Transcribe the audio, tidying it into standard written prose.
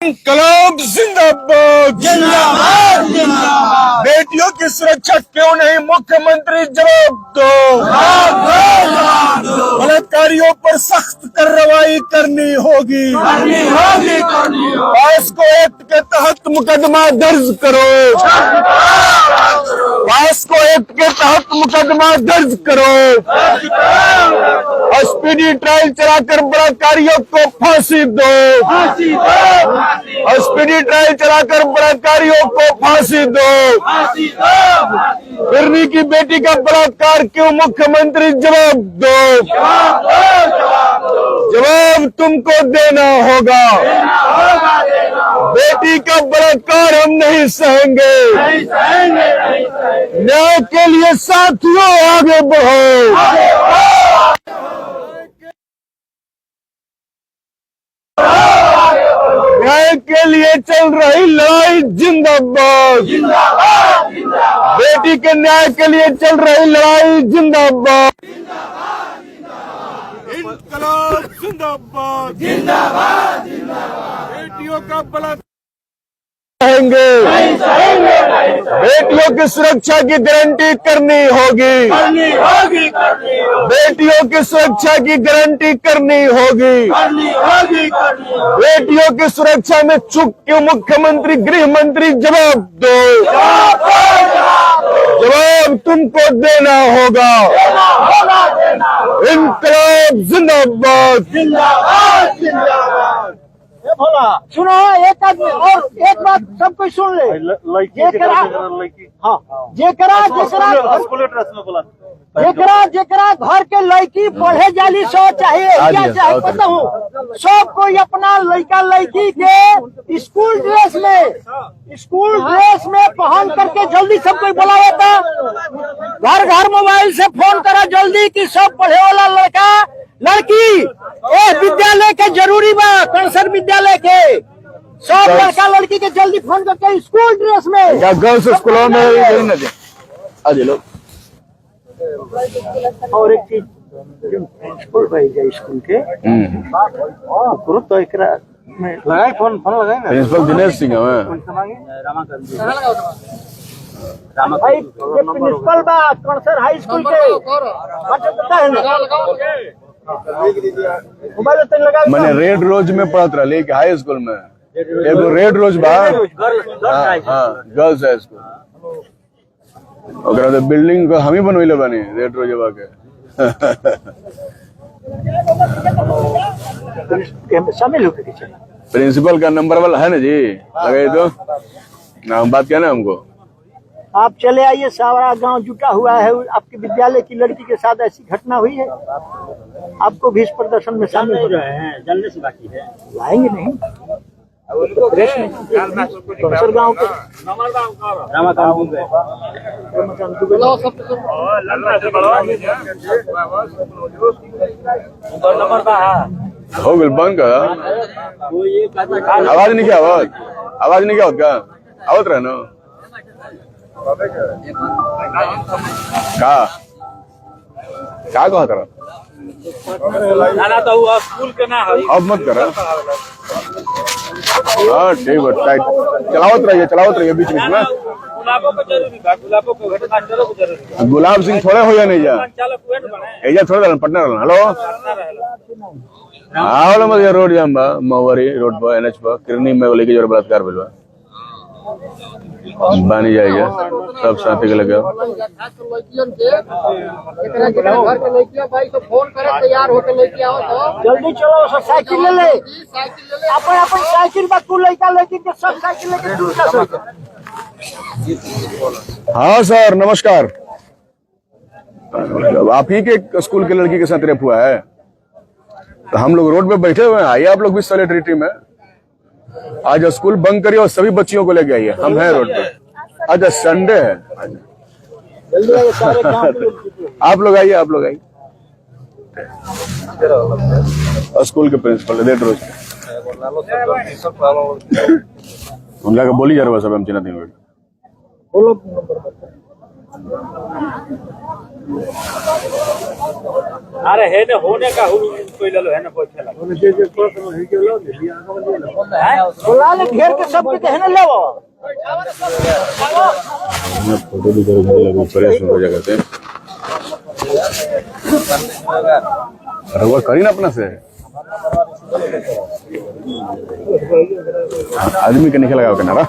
इनकलाब जिंदाबाद जिंदाबाद जिंदाबाद। बेटियों की सुरक्षा क्यों नहीं, मुख्यमंत्री जवाब दो। बलात्कारियों पर सख्त कार्रवाई करनी होगी। पॉस्को एक्ट के तहत मुकदमा दर्ज करो। पॉस्को एक्ट के तहत मुकदमा दर्ज करो। स्पीडी ट्रायल चलाकर बलात्कारियों को फांसी दो। स्पीडी ट्रायल चलाकर बलात्कारियों को फांसी दो। बिरनी की बेटी का बलात्कार क्यों, मुख्यमंत्री जवाब दो। जवाब तुमको देना होगा। बेटी का बलात्कार हम नहीं सहेंगे। न्याय के लिए साथियों आगे बढ़ो। न्याय के लिए चल रही लड़ाई जिंदाबाद। बेटी के न्याय के लिए चल रही लड़ाई जिंदाबाद। इनकलाब जिंदाबाद जिंदाबाद। बेटियों का बलात्कार बेटियों की सुरक्षा की गारंटी करनी होगी। बेटियों की सुरक्षा की गारंटी करनी होगी। बेटियों की सुरक्षा में चूक क्यों, मुख्यमंत्री गृह मंत्री जवाब दो। जवाब तुमको देना होगा। इनकलाब जिंदाबाद जिंदाबाद जिंदाबाद। भोला सुनो, एक आदमी और एक बात सब कोई सुन ले। जेकरा घर के लड़की पढ़े जाली सो चाहे पता हूँ, सब कोई अपना लड़का लड़की के स्कूल ड्रेस में पहन करके जल्दी सब कोई बुलाया था। घर घर मोबाइल से फोन करा जल्दी कि सब पढ़े वाला लड़का लड़की विद्यालय के जरूरी बा। कंसर विद्यालय के सब लड़का लड़की के जल्दी फोन करके स्कूल ड्रेस में या गर्ल्स स्कूलों में यही न दे आज लोग। और एक चीज प्रिंसिपल भाई स्कूल के तो एक लगाए फोन लगाए ना। प्रिंसिपल दिनेश सिंह है भाई, ये प्रिंसिपल बा कंसर हाई स्कूल के पता है ना। मोबाइल लगा मैंने रेड रोज में पढ़त रहा लेके हाई स्कूल में एगो रेड रोज बा। हाँ गर्ल्स हाई स्कूल। ओकरा तो बिल्डिंग को हम ही बनवैले बानी रेड रोज के। शामिल होकर प्रिंसिपल का नंबर वाला है ना जी, लगाइए तो नाम बात क्या ना हमको। आप चले आइए, सारा गांव जुटा हुआ है। आपके विद्यालय की लड़की के साथ ऐसी घटना हुई है, आपको भी इस प्रदर्शन में शामिल हो रहे हैं। जानने से बाकी है, लाएंगे नहीं गाँव के हो गल बंद का आवाज नहीं क्या, आवाज नहीं क्या होता क्या आवत रहा ना क्या कहत रहा तो स्कूल के ना अब मत करा। हाँ ठीक है, टाइट चलावत रहिए बीच में। गुलाब सिंह थोड़े हो या नहीं जा एजा थोड़े पटना रहना। हेलो हाँ मत रोड जाम बा मवरी रोड पर एनएच पर किरनी में लेके जो बलात्कार भेल बानी जाएगा सब साथी के लगे। जल्दी चलो, साइकिल ले ले अपन साइकिल बा तू लड़का लड़की के सब साइकिल लेके। हाँ सर नमस्कार। आप ही के स्कूल के लड़की के साथ रेप हुआ है, तो हम लोग रोड पे बैठे हुए हैं। आइए आप लोग भी सॉलिडरिटी में आज स्कूल बंद करिए और सभी बच्चियों को लेके आइए। हम हैं रोड पे, आज संडे है। आप लोग आइए स्कूल के प्रिंसिपल रेड रोज उनका बोली जा रहा सब हम चिन्ह अरे है ना होने का कोई ले लो है ना कोई खेला बुला ले घेर के सब के कहने ले वो फोटो भी करो परेश हो जाएगा से रहुआ करी ना अपना से आदमी के नहीं लगा ना